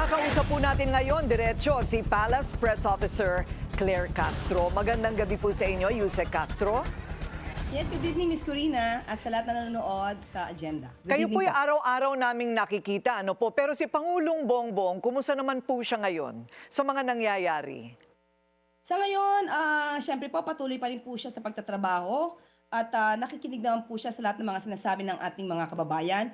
Makakausap po natin ngayon, diretso, si Palace Press Officer Claire Castro. Magandang gabi po sa inyo, Yusek Castro. Yes, good evening, Miss Corina, at sa lahat na nanonood sa agenda. Good Kayo po evening araw-araw naming nakikita, ano po? Pero si Pangulong Bongbong, kumusta naman po siya ngayon sa mga nangyayari? Sa ngayon, syempre po, patuloy pa rin po siya sa pagtatrabaho at nakikinig naman po siya sa lahat ng mga sinasabi ng ating mga kababayan.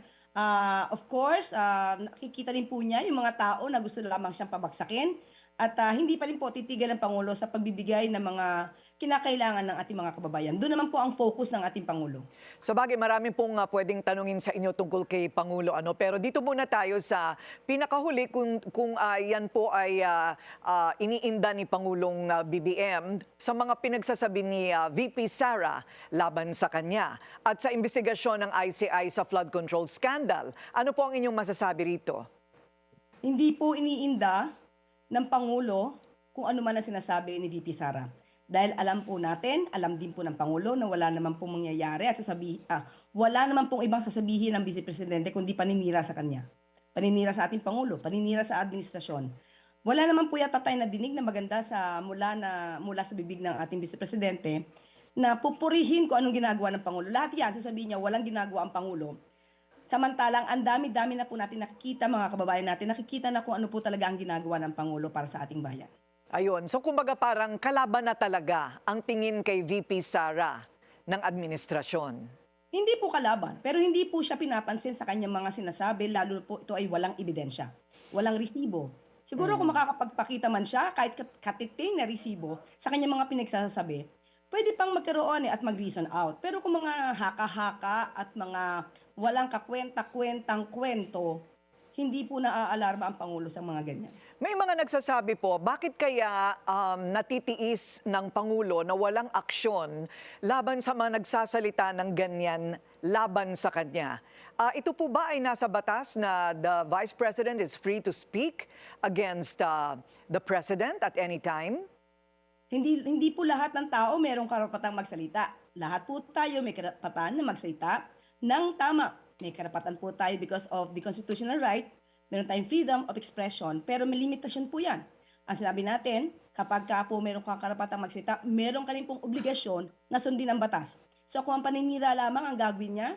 Of course, nakikita rin po niya yung mga tao na gusto lamang siyang pabagsakin at hindi pa rin po titigil ang Pangulo sa pagbibigay ng mga kinakailangan ng ating mga kababayan. Doon naman po ang focus ng ating Pangulo. Sa bagay, marami pong pwedeng tanungin sa inyo tungkol kay Pangulo. Ano? Pero dito muna tayo sa pinakahuli kung yan po ay iniinda ni Pangulong BBM sa mga pinagsasabi ni VP Sara laban sa kanya. At sa investigasyon ng ICI sa flood control scandal, ano po ang inyong masasabi rito? Hindi po iniinda ng Pangulo kung ano man ang sinasabi ni VP Sara. Dahil alam po natin, alam din po ng Pangulo na wala naman pong mangyayari at wala naman pong ibang sasabihin ng Vice Presidente kundi paninira sa kanya. Paninira sa ating Pangulo, paninira sa administrasyon. Wala naman po yata tayo nadinig na maganda mula sa bibig ng ating Vice Presidente na pupurihin kung anong ginagawa ng Pangulo. Lahat yan, sasabihin niya, walang ginagawa ang Pangulo. Samantalang, ang dami-dami na po natin nakikita, mga kababayan natin, nakikita na kung ano po talaga ang ginagawa ng Pangulo para sa ating bayan. Ayun, so kumbaga parang kalaban na talaga ang tingin kay VP Sara ng administrasyon. Hindi po kalaban, pero hindi po siya pinapansin sa kanyang mga sinasabi, lalo po ito ay walang ebidensya, walang resibo. Siguro kung makakapagpakita man siya, kahit katiting na resibo sa kanyang mga pinagsasabi, pwede pang magkaroon at mag-reason out. Pero kung mga haka-haka at mga walang kakwenta-kwentang kwento, hindi po naaalarma ang Pangulo sa mga ganyan. May mga nagsasabi po, bakit kaya natitiis ng Pangulo na walang aksyon laban sa mga nagsasalita ng ganyan laban sa kanya? Ito po ba ay nasa batas na the Vice President is free to speak against the President at any time? Hindi po lahat ng tao mayroong karapatang magsalita. Lahat po tayo may karapatan na magsalita ng tama. May karapatan po tayo because of the constitutional right. Meron tayong freedom of expression, pero may limitasyon po yan. Ang sinabi natin, kapag ka po meron kang karapatang magsalita, meron ka rin pong obligasyon na sundin ang batas. So kung ang paninira lamang ang gagawin niya,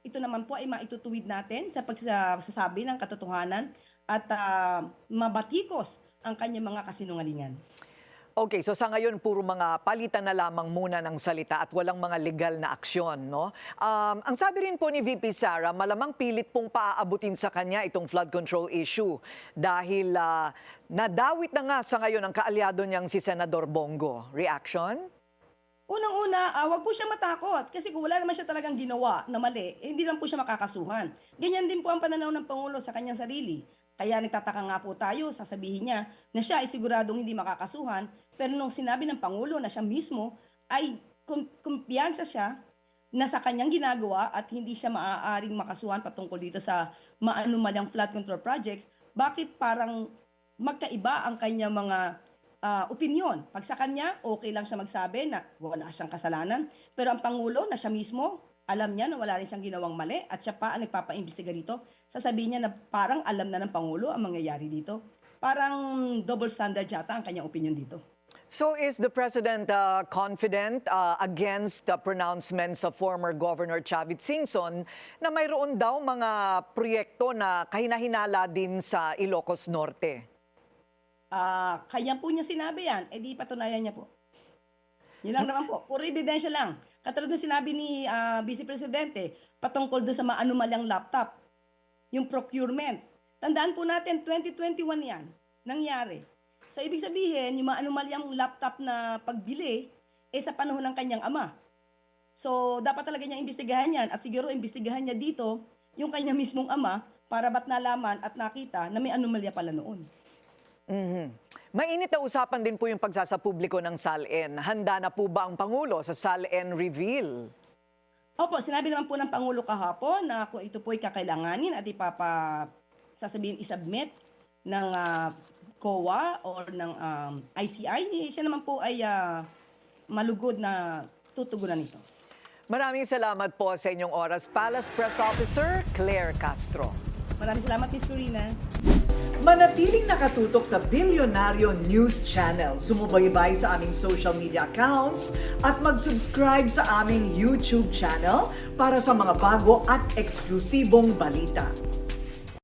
ito naman po ay maitutuwid natin sa pagsasabi ng katotohanan at mabatikos ang kanyang mga kasinungalingan. Okay, so sa ngayon, puro mga palitan na lamang muna ng salita at walang mga legal na aksyon, no? Ang sabi rin po ni VP Sara, malamang pilit pong paaabutin sa kanya itong flood control issue dahil nadawit na nga sa ngayon ang kaalyado niyang si Senador Bongo. Reaction? Unang-una, wag po siya matakot kasi kung wala naman siya talagang ginawa na mali, hindi naman po siya makakasuhan. Ganyan din po ang pananaw ng Pangulo sa kanyang sarili. Kaya nagtataka nga po tayo, sasabihin niya na siya ay siguradong hindi makakasuhan, pero nung sinabi ng Pangulo na siya mismo ay kumpiyansa siya na sa kanyang ginagawa at hindi siya maaaring makasuhan patungkol dito sa maanumalyang flood control projects, bakit parang magkaiba ang kanyang mga opinyon? Pag sa kanya, okay lang siya magsabi na wala siyang kasalanan, pero ang Pangulo na siya mismo, alam niya na wala rin siyang ginawang mali at siya pa ang nagpapaimbestiga dito. Sasabihin niya na parang alam na ng Pangulo ang mangyayari dito. Parang double standard yata ang kanyang opinion dito. So is the President confident against the pronouncements of former Governor Chavit Singson na mayroon daw mga proyekto na kahinahinala din sa Ilocos Norte? Kaya po niya sinabi yan, di patunayan niya po. Yun lang naman po, puro ebidensya lang. Katulad ng sinabi ni Vice Presidente patungkol doon sa maanumalyang laptop, yung procurement. Tandaan po natin, 2021 yan, nangyari. So ibig sabihin, yung maanumalyang laptop na pagbili, sa panahon ng kanyang ama. So dapat talaga niya imbestigahan yan at siguro imbestigahan niya dito yung kanyang mismong ama para ba't nalaman at nakita na may anomalya pala noon. Mainit na usapan din po yung pagsasapubliko ng SALN. Handa na po ba ang Pangulo sa SALN reveal? Opo, sinabi naman po ng Pangulo kahapon na kung ito po ay kakailanganin at sasabihin isubmit ng COA or ng ICI, siya naman po ay malugod na tutugunan ito. Maraming salamat po sa inyong oras. Palace Press Officer Claire Castro. Maraming salamat, Miss Corina. Manatiling nakatutok sa Bilyonaryo News Channel. Sumubaybay sa aming social media accounts at mag-subscribe sa aming YouTube channel para sa mga bago at eksklusibong balita.